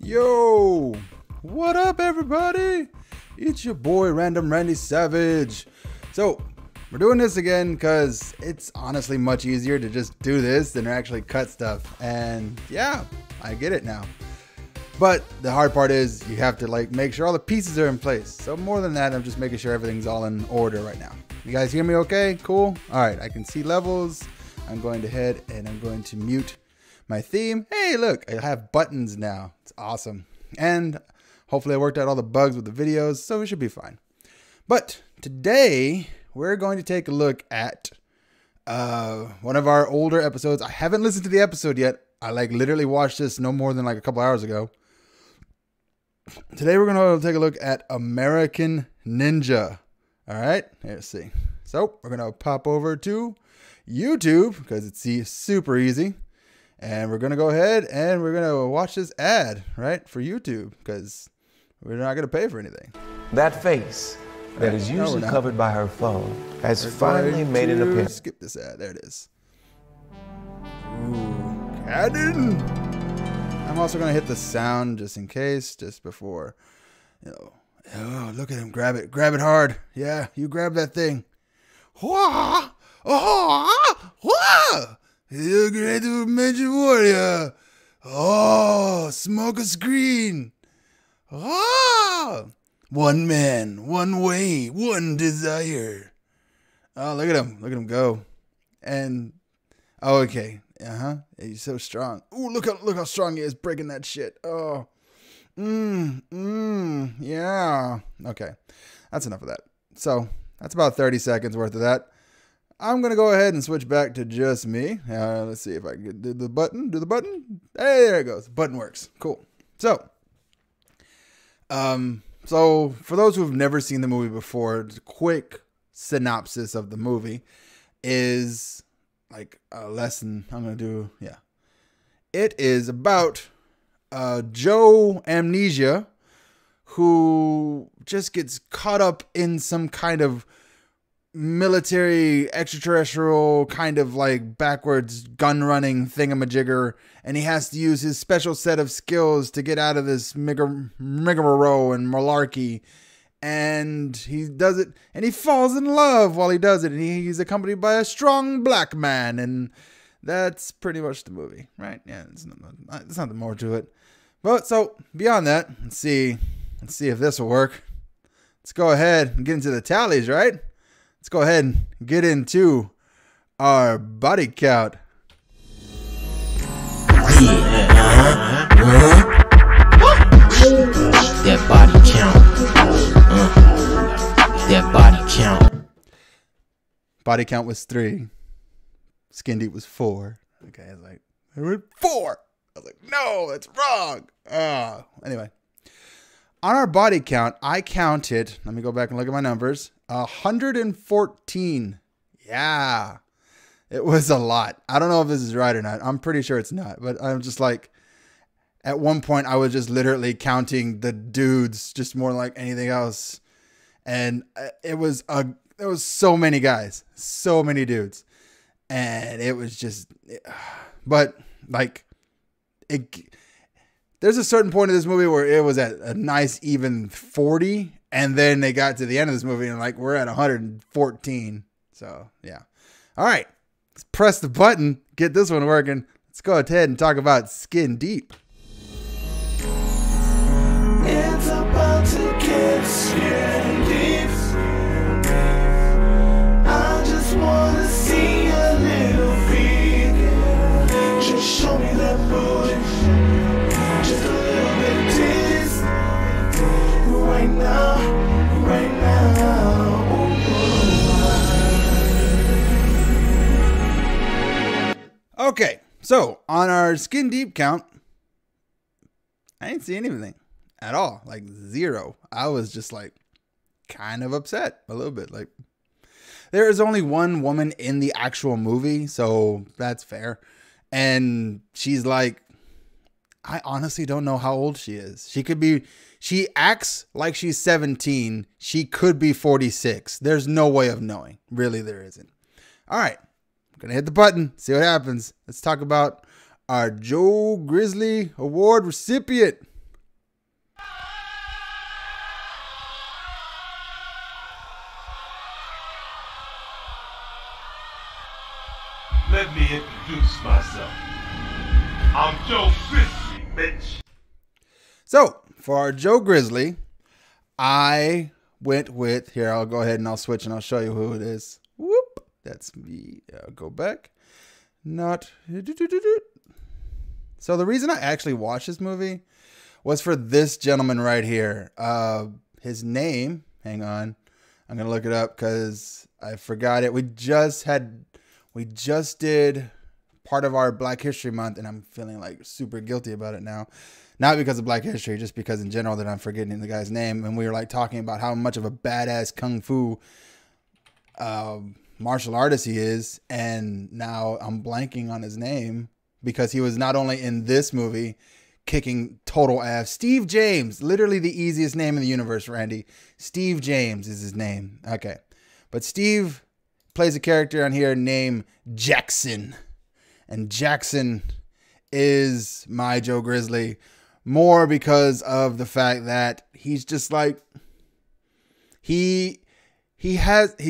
Yo, what up everybody? It's your boy Random Randy Savage. So we're doing this again because it's honestly much easier to just do this than to actually cut stuff. And yeah, I get it now. But the hard part is you have to make sure all the pieces are in place. So more than that, I'm just making sure everything's all in order right now. You guys hear me okay? Cool. All right, I can see levels. I'm going to head and I'm going to mute my theme. Hey, look, I have buttons now. It's awesome. And hopefully I worked out all the bugs with the videos, so we should be fine. But today we're going to take a look at one of our older episodes. I haven't listened to the episode yet. I literally watched this no more than a couple hours ago. Today we're going to take a look at American Ninja. All right, let's see. So we're going to pop over to YouTube because it's super easy. And we're going to go ahead and we're going to watch this ad, right, for YouTube because we're not going to pay for anything. That face that is usually covered by her phone has finally made an appearance. Skip this ad. There it is. Ooh, Cannon. I'm also going to hit the sound just in case, just before, oh, look at him. Grab it. Grab it hard. Yeah, you grab that thing. Wah! Oh! Wah! You great Dimension Warrior. Oh, smoke a screen. Oh, one man, one way, one desire. Oh, look at him. Look at him go. And, oh, okay. He's so strong. Ooh, look how strong he is breaking that shit. Oh, yeah. Okay. That's enough of that. So that's about 30 seconds worth of that. I'm going to go ahead and switch back to just me. Let's see if I can do the button. Do the button. Hey, there it goes. The button works. Cool. So for those who have never seen the movie before, the quick synopsis of the movie is like a lesson I'm going to do. Yeah. It is about Joe Amnesia, who just gets caught up in some kind of military extraterrestrial kind of backwards gun running thingamajigger, and he has to use his special set of skills to get out of this rigmarole and malarkey, and he does it and he falls in love while he does it, and he's accompanied by a strong black man, and that's pretty much the movie, right? Yeah, there's nothing more to it. But so beyond that, let's see if this will work. Let's go ahead and get into the tallies, right? Let's go ahead and get into our body count. That body count. That body count. Body count was 3. Skin deep was 4. Okay, I went 4. I was like, no, that's wrong. Anyway, on our body count, I counted. Let me go back and look at my numbers. 114. Yeah, it was a lot. I don't know if this is right or not. I'm pretty sure it's not, but I'm just at one point I was just literally counting the dudes just more like anything else. And it was so many guys, so many dudes. And it was just, but there's a certain point of this movie where it was at a nice even 40. And then they got to the end of this movie and we're at 114. So yeah. All right. Let's press the button. Get this one working. Let's go ahead and talk about Skin Deep. It's about to get skin deep. I just want to see a little feet. Just show me that booty. Just a little bit tease. Right now. Okay, so on our Skin Deep count, I didn't see anything at all, 0. I was just kind of upset a little bit. There is only one woman in the actual movie, so that's fair. And she's I honestly don't know how old she is. She acts like she's 17. She could be 46. There's no way of knowing. Really, there isn't. All right. I'm going to hit the button, see what happens. Let's talk about our Joe Grizzly Award recipient. let me introduce myself. I'm Joe Grizzly, bitch. So, for our Joe Grizzly, I went with, here, I'll go ahead and I'll switch and I'll show you who it is. Whoop, that's me. I'll go back. Not. So the reason I actually watched this movie was for this gentleman right here. His name, hang on, I'm going to look it up because I forgot it. We just did part of our Black History Month, and I'm feeling like super guilty about it now. Not because of Black History, just because in general that I'm forgetting the guy's name. And we were like talking about how much of a badass kung fu martial artist he is. And now I'm blanking on his name because he was not only in this movie kicking total ass. Steve James, literally the easiest name in the universe, Randy. Steve James is his name. Okay. But Steve plays a character on here named Jackson. And Jackson is my Joe Grizzly more because of the fact that he's just like, he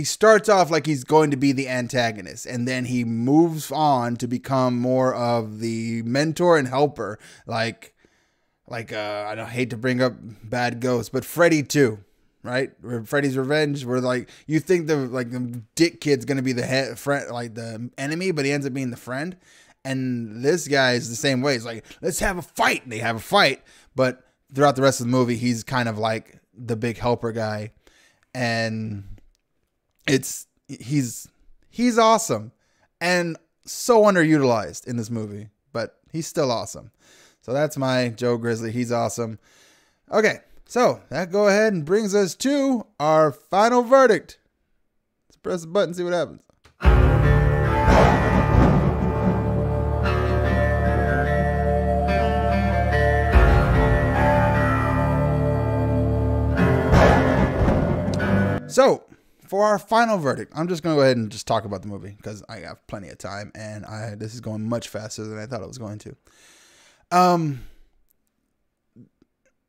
starts off like he's going to be the antagonist, and then he moves on to become more of the mentor and helper. Like I don't hate to bring up Bad Ghost, but Freddy 2, right? Freddy's Revenge, where like you think the dick kid's gonna be the friend, like the enemy, but he ends up being the friend. And this guy is the same way. He's like, let's have a fight. And they have a fight, but throughout the rest of the movie, he's kind of like the big helper guy, and he's awesome and so underutilized in this movie, but he's still awesome. So that's my Joe Grizzly. He's awesome. Okay, so that go ahead and brings us to our final verdict. Let's press the button, see what happens. So, for our final verdict, I'm just going to go ahead and just talk about the movie because I have plenty of time and this is going much faster than I thought it was going to.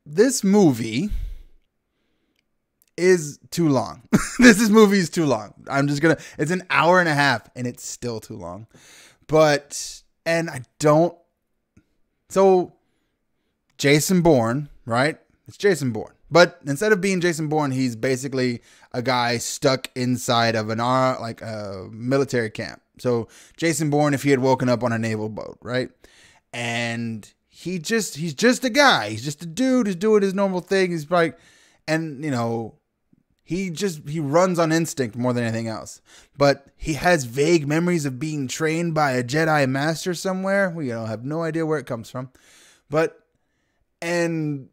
This movie is too long. This movie is too long. It's an hour and a half and it's still too long. So Jason Bourne, right? It's Jason Bourne. But instead of being Jason Bourne, he's basically a guy stuck inside of a military camp. So Jason Bourne, if he had woken up on a naval boat, right? And he's just a guy. He's just a dude who's doing his normal thing. He's like, and you know, he runs on instinct more than anything else. But he has vague memories of being trained by a Jedi master somewhere. We have no idea where it comes from. And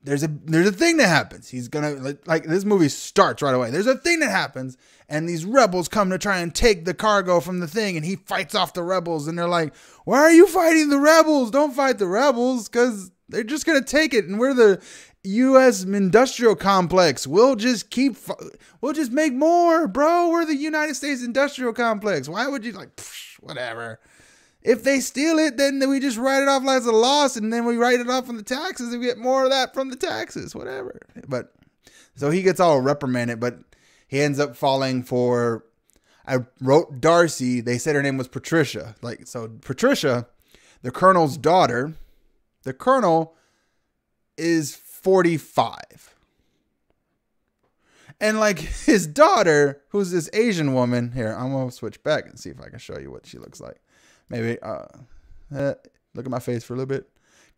there's a thing that happens. He's gonna like this movie starts right away. There's a thing that happens, and these rebels come to try and take the cargo from the thing, and he fights off the rebels, and they're like, "Why are you fighting the rebels? Don't fight the rebels, because they're just gonna take it, and we're the U.S. industrial complex. We'll just make more, bro. We're the United States industrial complex. Why would you whatever? If they steal it, then we just write it off as a loss, and then we write it off on the taxes and we get more of that from the taxes, whatever." But so he gets all reprimanded, but he ends up falling for, I wrote Darcy. They said her name was Patricia. So Patricia, the colonel's daughter, the colonel is 45. And his daughter, who's this Asian woman, here, I'm going to switch back and see if I can show you what she looks like. Maybe look at my face for a little bit.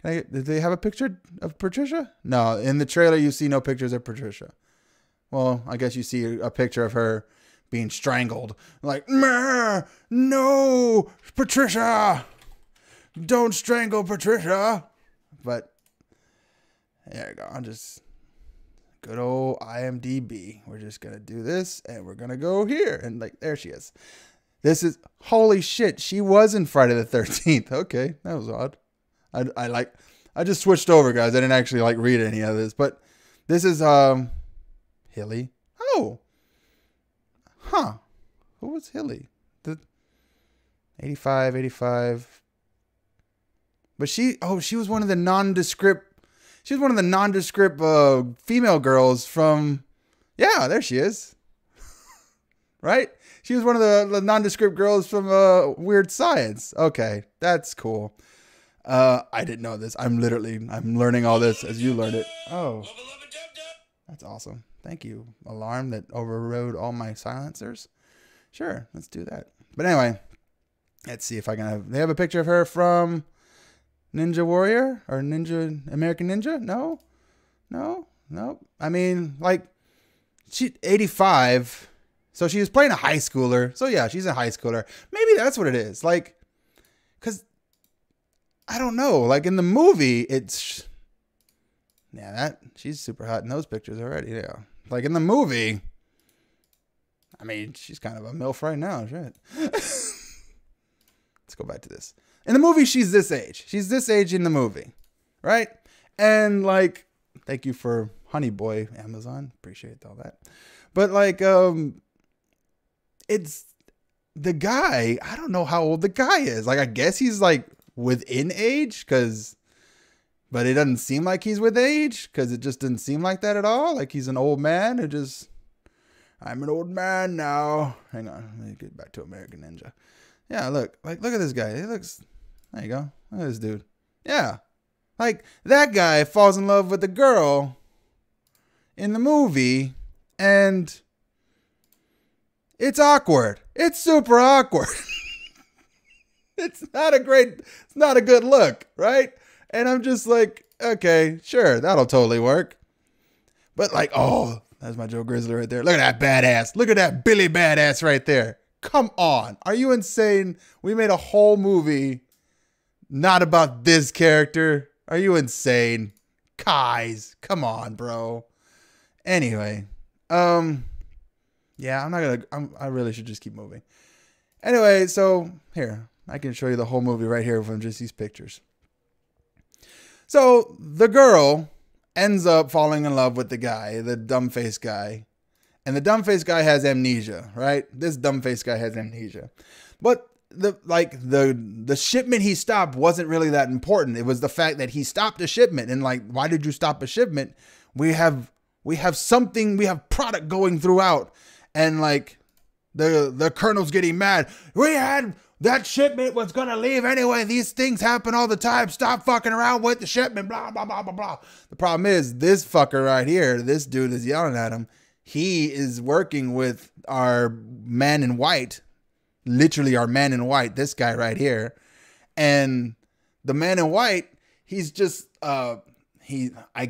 Did they have a picture of Patricia? No, in the trailer you see no pictures of Patricia. Well, I guess you see a picture of her being strangled. Like, no, Patricia, don't strangle Patricia. But there you go. I'm just good old IMDb. We're just gonna do this, and we're gonna go here, and there she is. This is, holy shit, she was in Friday the 13th. Okay, that was odd. I just switched over, guys. I didn't actually read any of this, but this is Hilly. Oh. Huh. Who was Hilly? The 85. But she was one of the nondescript female girls from, yeah, there she is. Right? She was one of the nondescript girls from Weird Science. Okay, that's cool. I didn't know this. I'm learning all this as you learned it. Oh, that's awesome. Thank you, alarm that overrode all my silencers. Sure, let's do that. But anyway, let's see if I can have. They have a picture of her from Ninja Warrior or American Ninja. No. I mean, like, she 85. So she was playing a high schooler. So yeah, she's a high schooler. Maybe that's what it is. Like, because I don't know. Like in the movie, it's she's super hot in those pictures already. Yeah, like in the movie, I mean, she's kind of a MILF right now. Shit. Let's go back to this. In the movie, she's this age. She's this age in the movie, right? And like, thank you for Honey Boy, Amazon. Appreciate all that. But like, it's the guy. I don't know how old the guy is. Like, I guess he's like within age, but it doesn't seem like he's with age because it just didn't seem like that at all. Like he's an old man who just, I'm an old man now. Hang on, let me get back to American Ninja. Yeah, look at this guy. He looks. There you go. Look at this dude. Yeah, like that guy falls in love with the girl in the movie, and it's awkward. It's super awkward. It's not a good look, right? And I'm just like, okay, sure, that'll totally work. But like, oh, that's my Joe Grizzly right there. Look at that badass. Look at that Billy badass right there. Come on. Are you insane? We made a whole movie not about this character. Are you insane? Kais, come on, bro. Anyway, yeah, I really should just keep moving. Anyway, so here, I can show you the whole movie right here from just these pictures. So the girl ends up falling in love with the guy, the dumb-faced guy. And the dumb-faced guy has amnesia, right? This dumb-faced guy has amnesia. But the shipment he stopped wasn't really that important. It was the fact that he stopped a shipment. And like, why did you stop a shipment? We have something, we have product going throughout. And like the colonel's getting mad. That shipment was going to leave anyway. These things happen all the time. Stop fucking around with the shipment. Blah, blah, blah, blah, blah. The problem is this fucker right here, this dude is yelling at him. He is working with our man in white, literally our man in white, this guy right here. And the man in white, he's just, I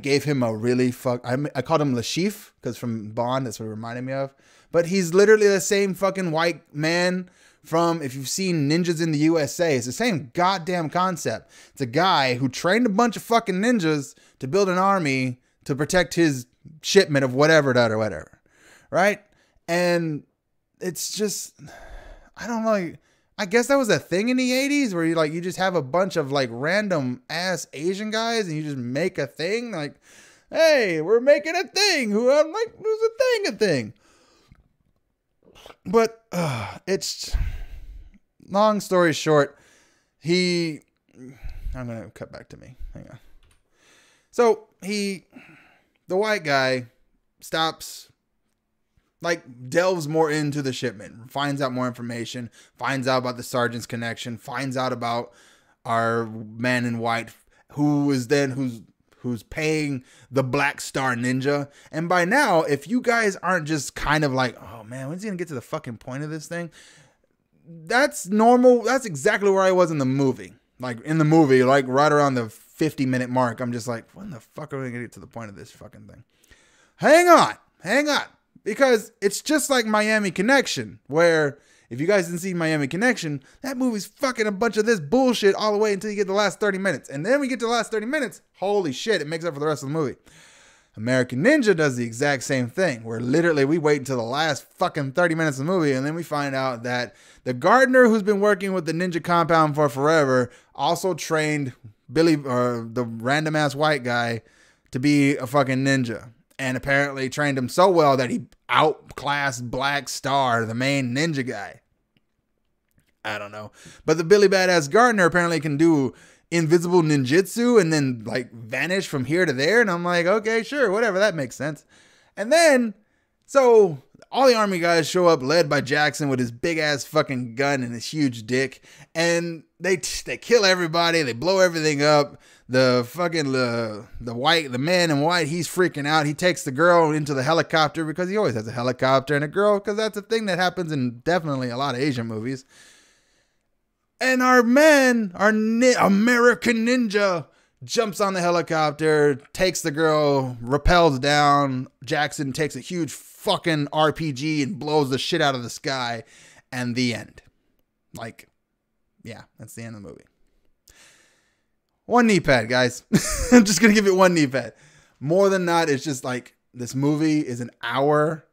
gave him a really I called him Lashif because from Bond, that's what it reminded me of. But he's literally the same fucking white man from, if you've seen Ninjas in the USA, it's the same goddamn concept. It's a guy who trained a bunch of fucking ninjas to build an army to protect his shipment of whatever that or whatever. Right? And it's just, I don't know. I guess that was a thing in the 80s where you just have a bunch of like random ass Asian guys and you just make a thing like, hey, we're making a thing. I'm like, who's a thing? But it's, long story short, I'm going to cut back to me. Hang on. So the white guy stops, like delves more into the shipment, finds out more information, finds out about the sergeant's connection, finds out about our man in white, who's paying the Black Star Ninja. And by now, if you guys aren't just kind of like, oh man, when's he gonna get to the fucking point of this thing? That's normal. That's exactly where I was in the movie. Like in the movie, like right around the 50-minute mark, I'm just like, when the fuck are we gonna get to the point of this fucking thing? Hang on. Because it's just like Miami Connection, where if you guys didn't see Miami Connection, that movie's fucking a bunch of this bullshit all the way until you get the last 30 minutes. And then we get to the last 30 minutes, holy shit, it makes up for the rest of the movie. American Ninja does the exact same thing, where literally we wait until the last fucking 30 minutes of the movie, and then we find out that the gardener who's been working with the ninja compound for forever also trained Billy, or the random ass white guy, to be a fucking ninja. And apparently trained him so well that he outclassed Black Star, the main ninja guy. I don't know. But the Billy Badass Gardener apparently can do invisible ninjutsu and then like vanish from here to there. And I'm like, okay, sure, whatever. That makes sense. And then, so all the army guys show up, led by Jackson with his big ass fucking gun and his huge dick, and they kill everybody. They blow everything up. The fucking the man in white, he's freaking out. He takes the girl into the helicopter because he always has a helicopter and a girl, because that's a thing that happens in definitely a lot of Asian movies. And our man, American Ninja, jumps on the helicopter, takes the girl, rappels down. Jackson takes a huge fucking RPG and blows the shit out of the sky. And the end. Like, yeah, that's the end of the movie. One knee pad, guys. I'm just going to give it one knee pad. More than not, it's just like, this movie is an hour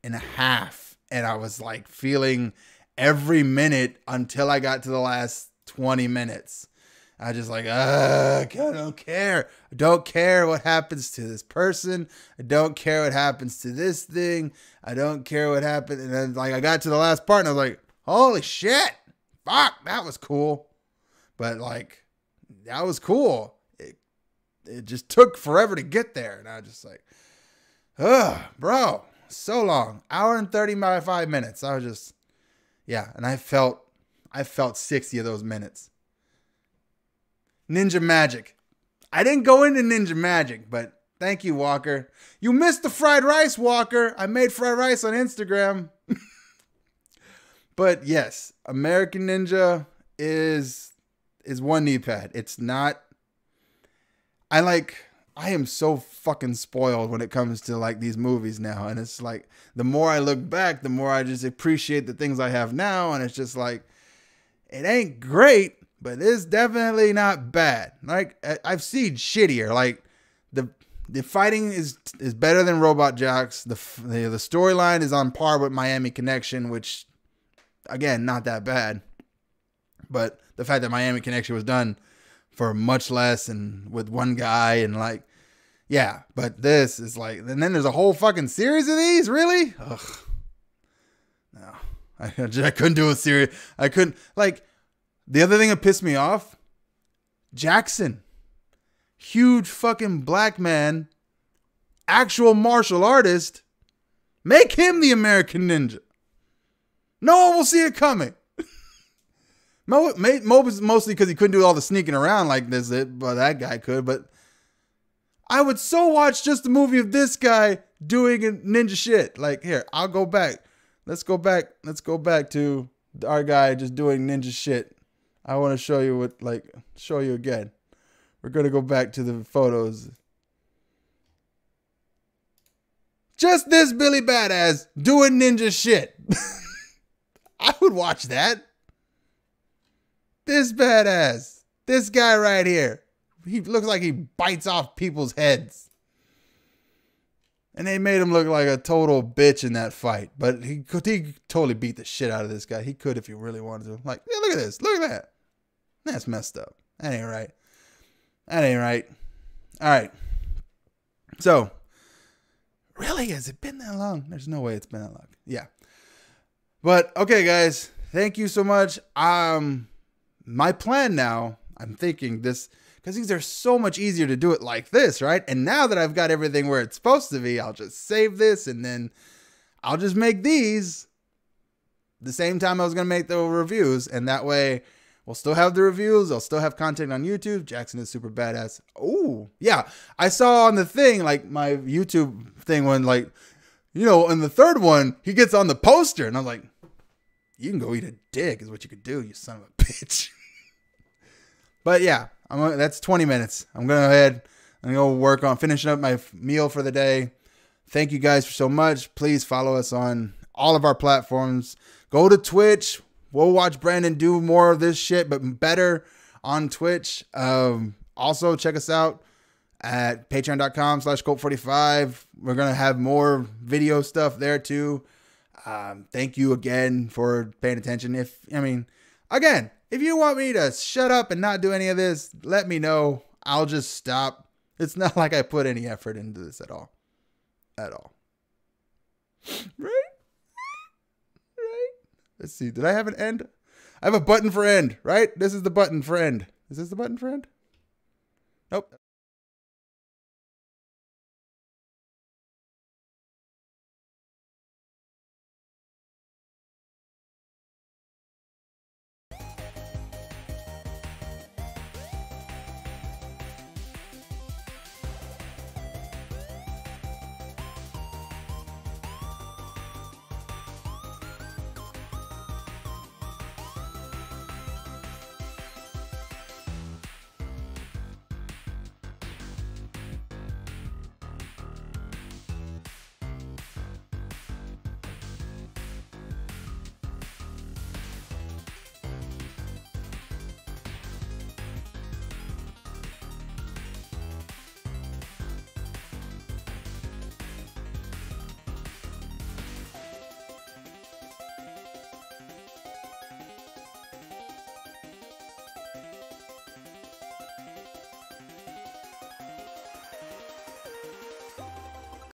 and a half. And I was like feeling every minute until I got to the last 20 minutes. I just like, I don't care. I don't care what happens to this person. I don't care what happens to this thing. I don't care what happened. And then like I got to the last part and I was like, holy shit. Fuck, that was cool. But like, that was cool. It just took forever to get there. And I was just like, bro, so long. Hour and 35 minutes. I was just, yeah. And I felt 60 of those minutes. Ninja Magic. I didn't go into Ninja Magic, but thank you, Walker. You missed the fried rice, Walker. I made fried rice on Instagram. But yes, American Ninja is one knee pad. It's not. I am so fucking spoiled when it comes to like these movies now. And it's like, the more I look back, the more I just appreciate the things I have now. And it's just like, it ain't great, but it's definitely not bad. Like, I've seen shittier. Like, the fighting is better than Robot Jox. The storyline is on par with Miami Connection, which, again, not that bad. But the fact that Miami Connection was done for much less and with one guy and like, yeah. But this is like, and then there's a whole fucking series of these? Really? Ugh. No. I couldn't do a series. I couldn't, like, the other thing that pissed me off, Jackson, huge fucking black man, actual martial artist, make him the American Ninja. No one will see it coming. Mostly because he couldn't do all the sneaking around like this, but that guy could. But I would so watch just the movie of this guy doing ninja shit. Like, here, I'll go back. Let's go back to our guy just doing ninja shit. I want to show you again. We're going to go back to the photos. Just this Billy Badass doing ninja shit. I would watch that. This badass. This guy right here. He looks like he bites off people's heads. And they made him look like a total bitch in that fight. But he totally beat the shit out of this guy. He could if he really wanted to. Like, yeah, look at this. Look at that. That's messed up. That ain't right. That ain't right. All right. So, really? Has it been that long? There's no way it's been that long. Yeah. But, okay, guys. Thank you so much. My plan now, I'm thinking this, because these are so much easier to do it like this, right? And now that I've got everything where it's supposed to be, I'll just save this and then I'll just make these the same time I was going to make the reviews. And that way we'll still have the reviews. I'll still have content on YouTube. Jackson is super badass. Oh, yeah. I saw on the thing, like my YouTube thing when like, you know, in the third one, he gets on the poster and I'm like, you can go eat a dick is what you could do, you son of a bitch. But yeah, that's 20 minutes. I'm going to go ahead and go work on finishing up my meal for the day. Thank you guys so much. Please follow us on all of our platforms. Go to Twitch. We'll watch Brandon do more of this shit, but better on Twitch. Also, check us out at patreon.com/Colt45. We're going to have more video stuff there too. Thank you again for paying attention. If you want me to shut up and not do any of this, let me know. I'll just stop. It's not like I put any effort into this at all. At all. Right? Let's see. Did I have an end? I have a button for end, right? This is the button for end. Is this the button for end? Nope.